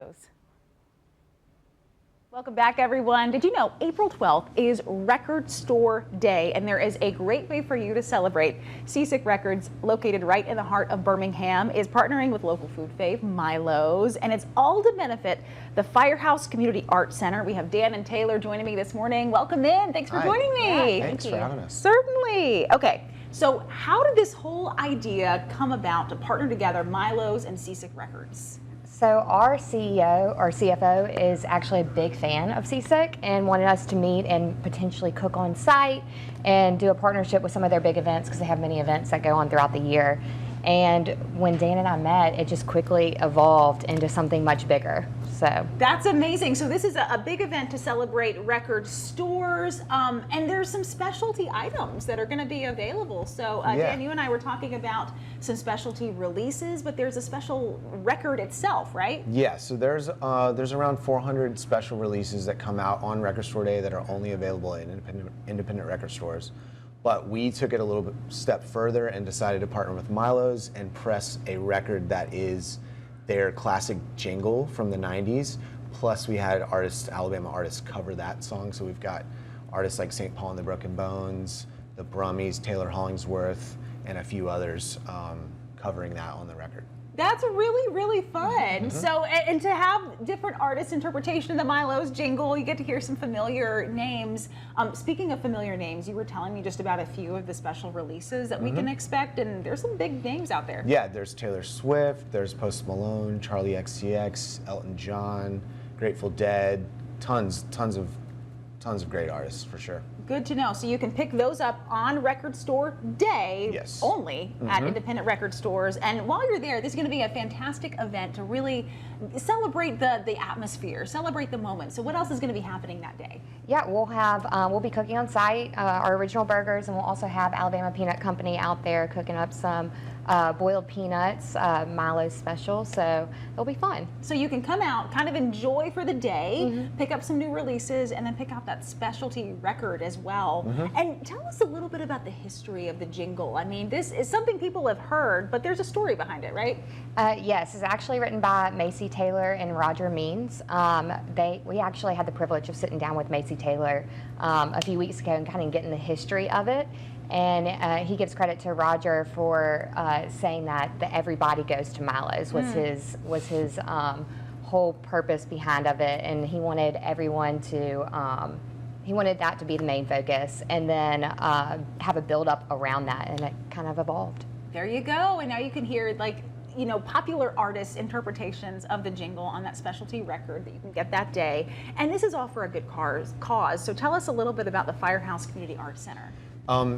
Milo's. Welcome back, everyone. Did you know April 12th is Record Store Day, and there is a great way for you to celebrate. Seasick Records, located right in the heart of Birmingham, is partnering with local food fave Milo's, and it's all to benefit the Firehouse Community Arts Center. We have Dan and Taylor joining me this morning. Welcome in. Thanks for joining me. Yeah, thanks for having us. Certainly. Okay, so how did this whole idea come about to partner together Milo's and Seasick Records? So our CEO, or CFO, is actually a big fan of Seasick and wanted us to meet and potentially cook on site and do a partnership with some of their big events because they have many events that go on throughout the year. And when Dan and I met, it just quickly evolved into something much bigger. So that's amazing. So this is a big event to celebrate record stores, and there's some specialty items that are going to be available. So Dan, you and I were talking about some specialty releases, but there's a special record itself, right? Yeah. So there's around 400 special releases that come out on Record Store Day that are only available in independent record stores. But we took it a little bit step further and decided to partner with Milo's and press a record that is their classic jingle from the 90s. Plus we had Alabama artists cover that song. So we've got artists like St. Paul and the Broken Bones, the Brummies, Taylor Hollingsworth, and a few others covering that on the record. That's really, really fun. Mm-hmm. So, and to have different artists' interpretation of the Milo's jingle, you get to hear some familiar names. Speaking of familiar names, you were telling me just about a few of the special releases that we can expect, and there's some big names out there. Yeah, there's Taylor Swift, there's Post Malone, Charlie XCX, Elton John, Grateful Dead, tons of great artists for sure. Good to know. So you can pick those up on Record Store Day only at independent record stores. And while you're there, this is going to be a fantastic event to really celebrate the atmosphere, celebrate the moment. So what else is going to be happening that day? Yeah, we'll be cooking on site our original burgers, and we'll also have Alabama Peanut Company out there cooking up some boiled peanuts, Milo's special, so it'll be fun. So you can come out, kind of enjoy for the day, pick up some new releases, and then pick out that specialty record as well. And tell us a little bit about the history of the jingle. I mean, this is something people have heard, but there's a story behind it, right? Yes, it's actually written by Macy Taylor and Roger Means. We actually had the privilege of sitting down with Macy Taylor a few weeks ago and kind of getting the history of it. And he gives credit to Roger for saying that the everybody goes to Milo's was his whole purpose behind of it, and he wanted everyone to he wanted that to be the main focus, and then have a build up around that, and it kind of evolved. There you go, and now you can hear popular artists' interpretations of the jingle on that specialty record that you can get that day. And this is all for a good cause. So tell us a little bit about the Firehouse Community Arts Center.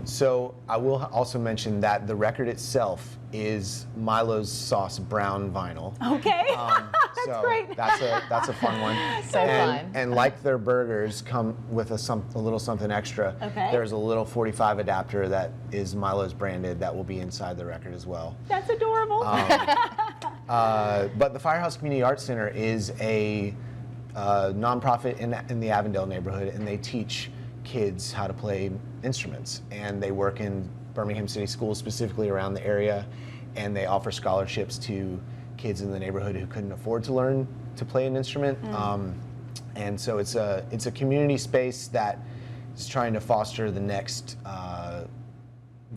So I will also mention that the record itself is Milo's Sauce Brown vinyl. Okay, that's great. That's a fun one. So fun. And like their burgers come with a little something extra. Okay. There's a little 45 adapter that is Milo's branded that will be inside the record as well. That's adorable. But the Firehouse Community Arts Center is a nonprofit in the Avondale neighborhood, and they teach kids how to play instruments, and they work in Birmingham City Schools, specifically around the area, and they offer scholarships to kids in the neighborhood who couldn't afford to learn to play an instrument. And so it's a community space that is trying to foster the next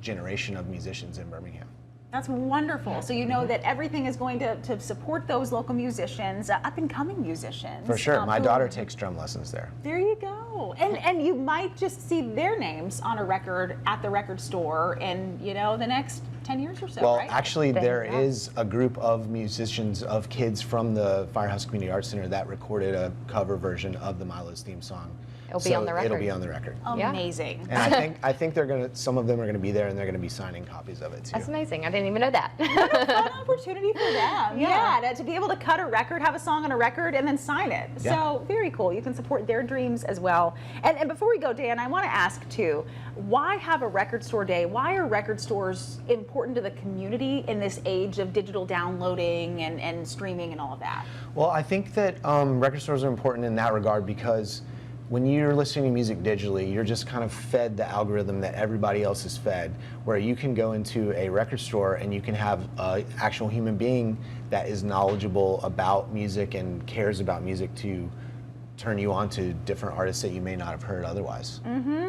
generation of musicians in Birmingham. That's wonderful. So you know that everything is going to support those local musicians, up-and-coming musicians. For sure. My daughter takes drum lessons there. There you go. And you might just see their names on a record at the record store in, the next 10 years or so, well, right? Actually, there is a group of musicians, of kids from the Firehouse Community Arts Center that recorded a cover version of the Milo's theme song. It'll be on the record. It'll be on the record. Amazing. And I think some of them are gonna be there, and they're gonna be signing copies of it too. That's amazing. I didn't even know that. What a fun opportunity for them. Yeah, to be able to cut a record, have a song on a record, and then sign it. Yeah. So very cool. You can support their dreams as well. And before we go, Dan, I want to ask too, why have a record store day? Why are record stores important to the community in this age of digital downloading and streaming and all of that? Well, I think that record stores are important in that regard because when you're listening to music digitally, you're just kind of fed the algorithm that everybody else is fed, where you can go into a record store and you can have an actual human being that is knowledgeable about music and cares about music to turn you on to different artists that you may not have heard otherwise.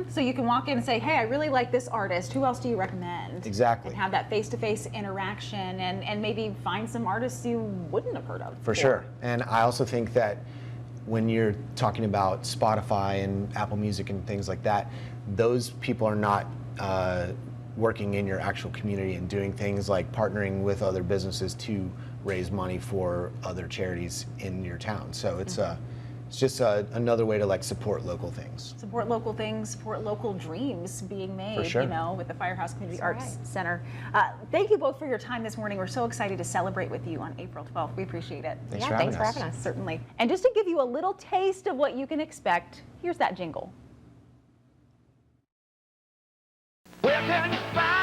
So you can walk in and say, hey, I really like this artist. Who else do you recommend? Exactly. And have that face-to-face interaction and maybe find some artists you wouldn't have heard of. For sure. And I also think that when you're talking about Spotify and Apple Music and things like that, those people are not working in your actual community and doing things like partnering with other businesses to raise money for other charities in your town. So it's just another way to like support local things. Support local things, support local dreams being made, For sure. you know, with the Firehouse Community That's Arts right. Center. Thank you both for your time this morning. We're so excited to celebrate with you on April 12th. We appreciate it. Thanks Yeah, for having thanks for us. having us. Certainly. And just to give you a little taste of what you can expect, here's that jingle. Where can you find